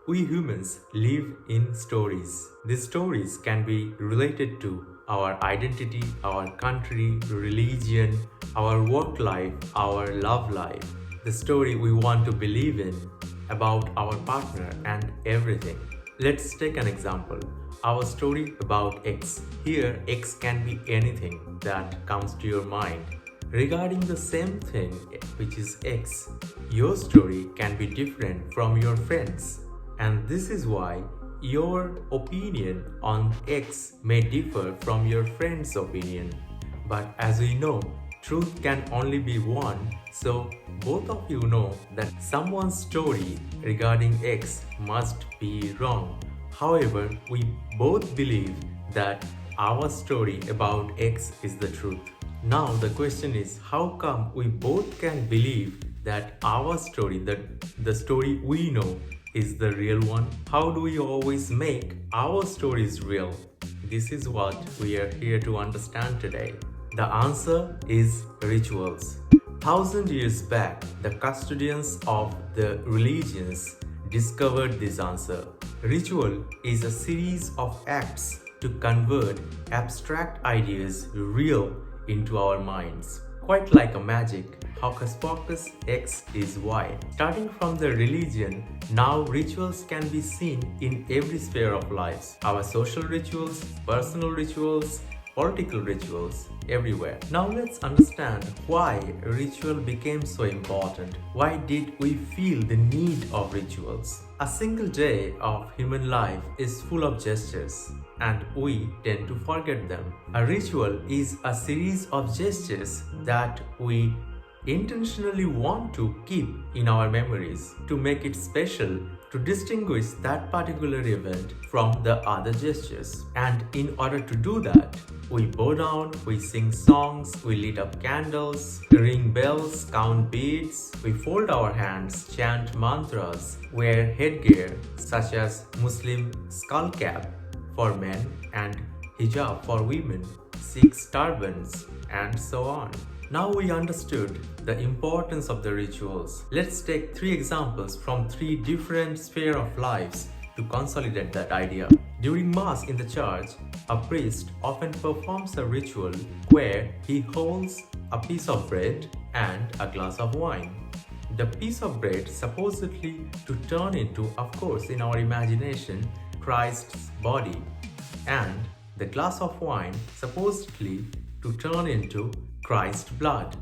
We humans live in stories. These stories can be related to our identity, our country, religion, our work life, our love life, the story we want to believe in about our partner and everything. Let's take an example. Our story about X. Here, X can be anything that comes to your mind. Regarding the same thing, which is X, your story can be different from your friends. And this is why your opinion on X may differ from your friend's opinion. But as we know, truth can only be one, so both of you know that someone's story regarding X must be wrong. However, we both believe that our story about X is the truth. Now the question is, how come we both can believe that our story, the story we know, is the real one? How do we always make our stories real? This is what we are here to understand today. The answer is rituals. 1,000 years back, the custodians of the religions discovered this answer. Ritual is a series of acts to convert abstract ideas real into our minds. Quite like a magic, hocus pocus, X is Y. Starting from the religion, now rituals can be seen in every sphere of life. Our social rituals, personal rituals, political rituals, everywhere. Now let's understand why ritual became so important. Why did we feel the need of rituals? A single day of human life is full of gestures, and we tend to forget them. A ritual is a series of gestures that we intentionally want to keep in our memories, to make it special, to distinguish that particular event from the other gestures. And in order to do that, we bow down, we sing songs, we lit up candles, ring bells, count beads, we fold our hands, chant mantras, wear headgear such as Muslim skull cap for men and hijab for women, Sikh turbans, and so on. Now we understood the importance of the rituals. Let's take 3 examples from 3 different spheres of lives to consolidate that idea. During Mass in the church, a priest often performs a ritual where he holds a piece of bread and a glass of wine. The piece of bread supposedly to turn into, of course, in our imagination, Christ's body, and the glass of wine supposedly to turn into Christ's blood,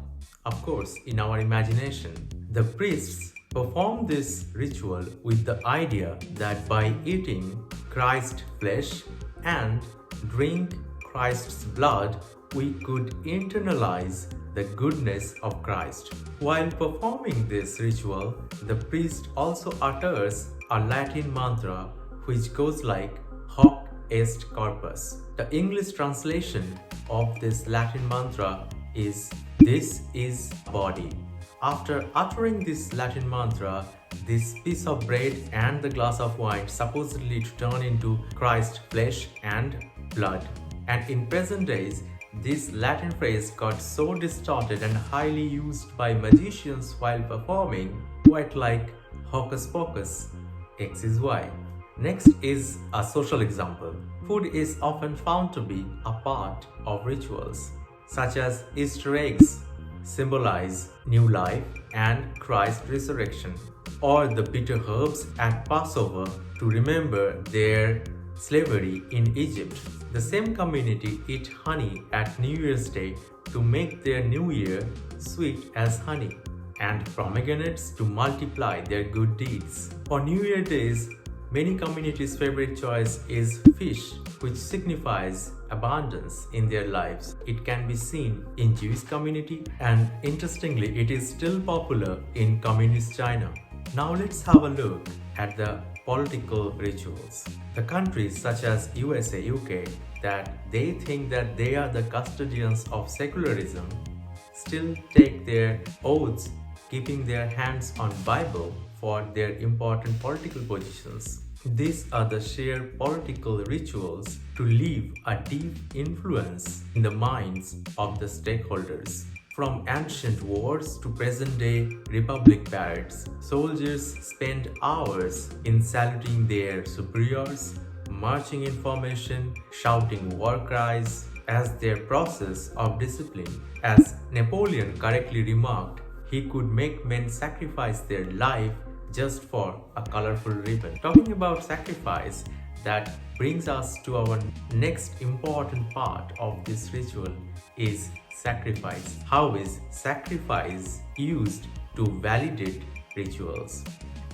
of course, in our imagination. The priests perform this ritual with the idea that by eating Christ's flesh and drink Christ's blood, we could internalize the goodness of Christ. While performing this ritual, the priest also utters a Latin mantra which goes like hoc est corpus. The English translation of this Latin mantra is "This is body." After uttering this Latin mantra, this piece of bread and the glass of wine supposedly to turn into Christ's flesh and blood. And in present days, this Latin phrase got so distorted and highly used by magicians while performing, quite like hocus pocus, X is Y. Next is a social example. Food is often found to be a part of rituals, such as Easter eggs symbolize new life and Christ's resurrection, or the bitter herbs at Passover to remember their slavery in Egypt. The same community eat honey at New Year's Day to make their new year sweet as honey, and pomegranates to multiply their good deeds. For New Year days, many communities' favorite choice is fish, which signifies abundance in their lives. It can be seen in Jewish community, and interestingly, it is still popular in communist China. Now let's have a look at the political rituals. The countries such as USA, UK, that they think that they are the custodians of secularism, still take their oaths, keeping their hands on Bible for their important political positions. These are the shared political rituals to leave a deep influence in the minds of the stakeholders. From ancient wars to present-day republic parades, soldiers spend hours in saluting their superiors, marching in formation, shouting war cries as their process of discipline. As Napoleon correctly remarked, he could make men sacrifice their life just for a colorful ribbon. Talking about sacrifice, that brings us to our next important part of this ritual is sacrifice. How is sacrifice used to validate rituals?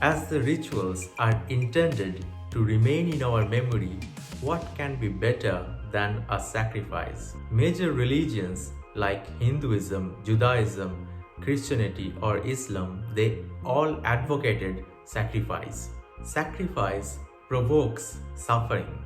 As the rituals are intended to remain in our memory, what can be better than a sacrifice? Major religions like Hinduism, Judaism, Christianity or Islam, they all advocated sacrifice. Sacrifice provokes suffering,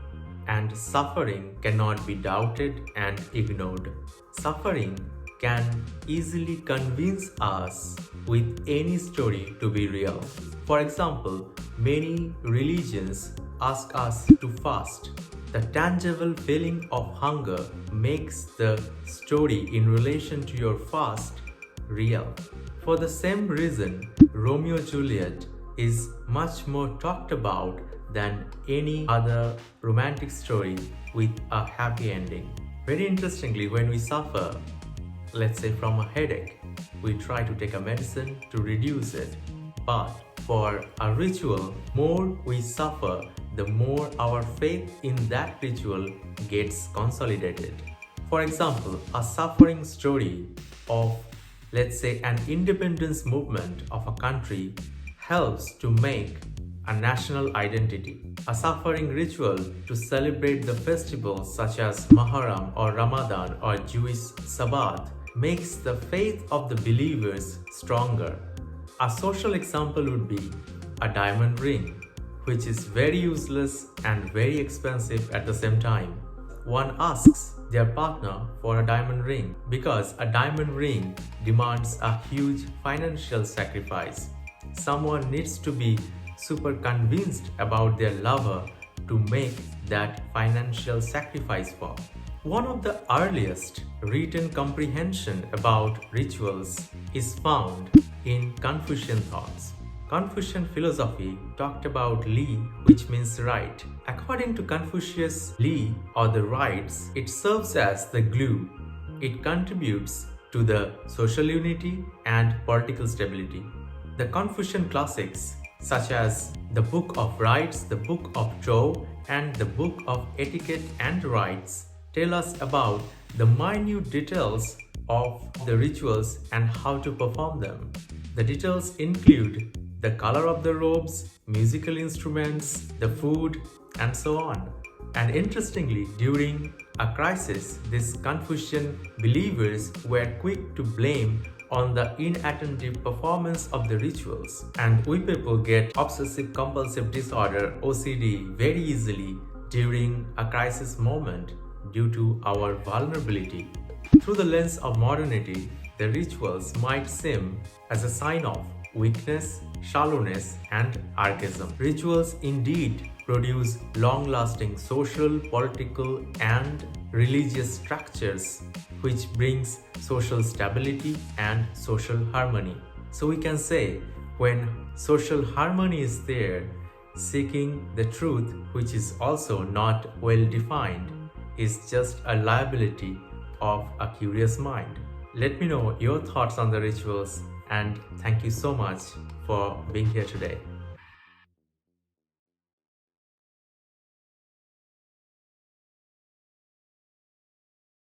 and suffering cannot be doubted and ignored. Suffering can easily convince us with any story to be real. For example, many religions ask us to fast. The tangible feeling of hunger makes the story in relation to your fast real. For the same reason, Romeo and Juliet is much more talked about than any other romantic story with a happy ending. Very interestingly, when we suffer, let's say from a headache, we try to take a medicine to reduce it. But for a ritual, more we suffer, the more our faith in that ritual gets consolidated. For example, a suffering story of, let's say, an independence movement of a country helps to make a national identity. A suffering ritual to celebrate the festivals such as Muharram or Ramadan or Jewish Sabbath makes the faith of the believers stronger. A social example would be a diamond ring, which is very useless and very expensive at the same time. One asks their partner for a diamond ring because a diamond ring demands a huge financial sacrifice. Someone needs to be super convinced about their lover to make that financial sacrifice for. One of the earliest written comprehension about rituals is found in Confucian thoughts. Confucian philosophy talked about Li, which means right. According to Confucius, Li, or the rites, it serves as the glue. It contributes to the social unity and political stability. The Confucian classics such as the Book of Rites, the Book of Zhou, and the Book of Etiquette and Rites tell us about the minute details of the rituals and how to perform them. The details include the color of the robes, musical instruments, the food, and so on. And interestingly, during a crisis, these Confucian believers were quick to blame on the inattentive performance of the rituals. And we people get obsessive compulsive disorder, OCD, very easily during a crisis moment due to our vulnerability. Through the lens of modernity, the rituals might seem as a sign of weakness, shallowness, and archaism. Rituals indeed produce long-lasting social, political, and religious structures which brings social stability and social harmony. So we can say, when social harmony is there, seeking the truth, which is also not well defined, is just a liability of a curious mind. Let me know your thoughts on the rituals, and thank you so much for being here today.